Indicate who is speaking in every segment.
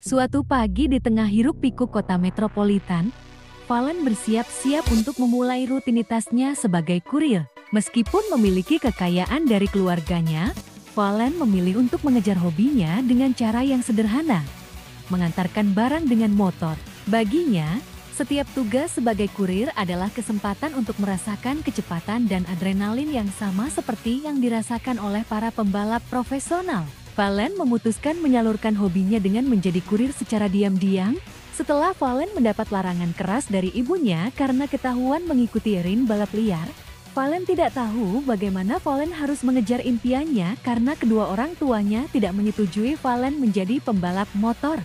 Speaker 1: Suatu pagi di tengah hiruk-pikuk kota metropolitan, Valen bersiap-siap untuk memulai rutinitasnya sebagai kurir. Meskipun memiliki kekayaan dari keluarganya, Valen memilih untuk mengejar hobinya dengan cara yang sederhana, mengantarkan barang dengan motor. Baginya, setiap tugas sebagai kurir adalah kesempatan untuk merasakan kecepatan dan adrenalin yang sama seperti yang dirasakan oleh para pembalap profesional. Valen memutuskan menyalurkan hobinya dengan menjadi kurir secara diam-diam. Setelah Valen mendapat larangan keras dari ibunya karena ketahuan mengikuti ring balap liar, Valen tidak tahu bagaimana Valen harus mengejar impiannya karena kedua orang tuanya tidak menyetujui Valen menjadi pembalap motor.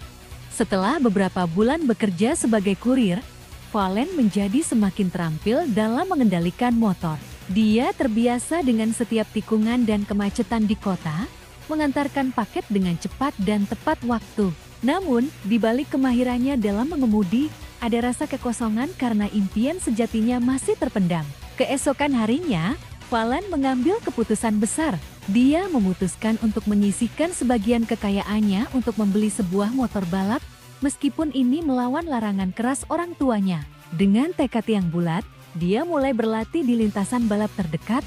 Speaker 1: Setelah beberapa bulan bekerja sebagai kurir, Valen menjadi semakin terampil dalam mengendalikan motor. Dia terbiasa dengan setiap tikungan dan kemacetan di kota, mengantarkan paket dengan cepat dan tepat waktu. Namun, di balik kemahirannya dalam mengemudi, ada rasa kekosongan karena impian sejatinya masih terpendam. Keesokan harinya, Valen mengambil keputusan besar. Dia memutuskan untuk menyisihkan sebagian kekayaannya untuk membeli sebuah motor balap, meskipun ini melawan larangan keras orang tuanya. Dengan tekad yang bulat, dia mulai berlatih di lintasan balap terdekat,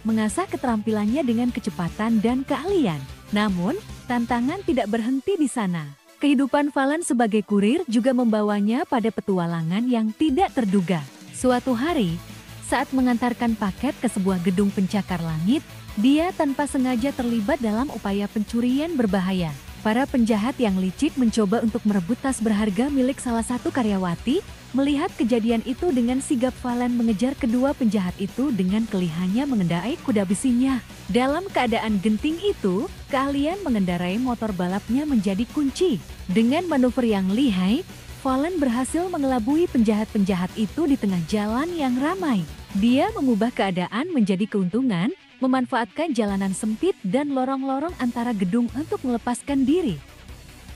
Speaker 1: mengasah keterampilannya dengan kecepatan dan keahlian. Namun, tantangan tidak berhenti di sana. Kehidupan Valen sebagai kurir juga membawanya pada petualangan yang tidak terduga. Suatu hari, saat mengantarkan paket ke sebuah gedung pencakar langit, dia tanpa sengaja terlibat dalam upaya pencurian berbahaya. Para penjahat yang licik mencoba untuk merebut tas berharga milik salah satu karyawati. Melihat kejadian itu dengan sigap, Valen mengejar kedua penjahat itu dengan kelihayannya mengendarai kuda besinya. Dalam keadaan genting itu, keahlian mengendarai motor balapnya menjadi kunci. Dengan manuver yang lihai, Valen berhasil mengelabui penjahat-penjahat itu di tengah jalan yang ramai. Dia mengubah keadaan menjadi keuntungan, memanfaatkan jalanan sempit dan lorong-lorong antara gedung untuk melepaskan diri.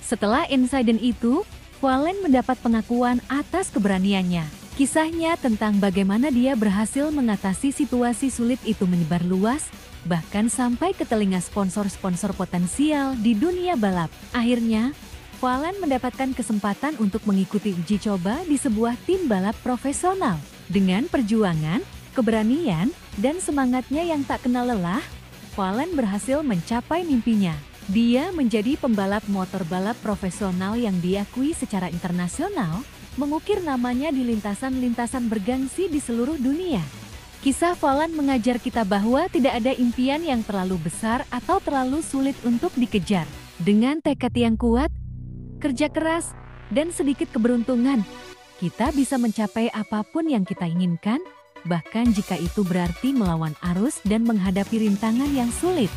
Speaker 1: Setelah insiden itu, Valen mendapat pengakuan atas keberaniannya. Kisahnya tentang bagaimana dia berhasil mengatasi situasi sulit itu menyebar luas, bahkan sampai ke telinga sponsor-sponsor potensial di dunia balap. Akhirnya, Valen mendapatkan kesempatan untuk mengikuti uji coba di sebuah tim balap profesional. Dengan perjuangan, keberanian, dan semangatnya yang tak kenal lelah, Valen berhasil mencapai mimpinya. Dia menjadi pembalap motor balap profesional yang diakui secara internasional, mengukir namanya di lintasan-lintasan bergengsi di seluruh dunia. Kisah Valen mengajar kita bahwa tidak ada impian yang terlalu besar atau terlalu sulit untuk dikejar. Dengan tekad yang kuat, kerja keras, dan sedikit keberuntungan, kita bisa mencapai apapun yang kita inginkan, bahkan jika itu berarti melawan arus dan menghadapi rintangan yang sulit.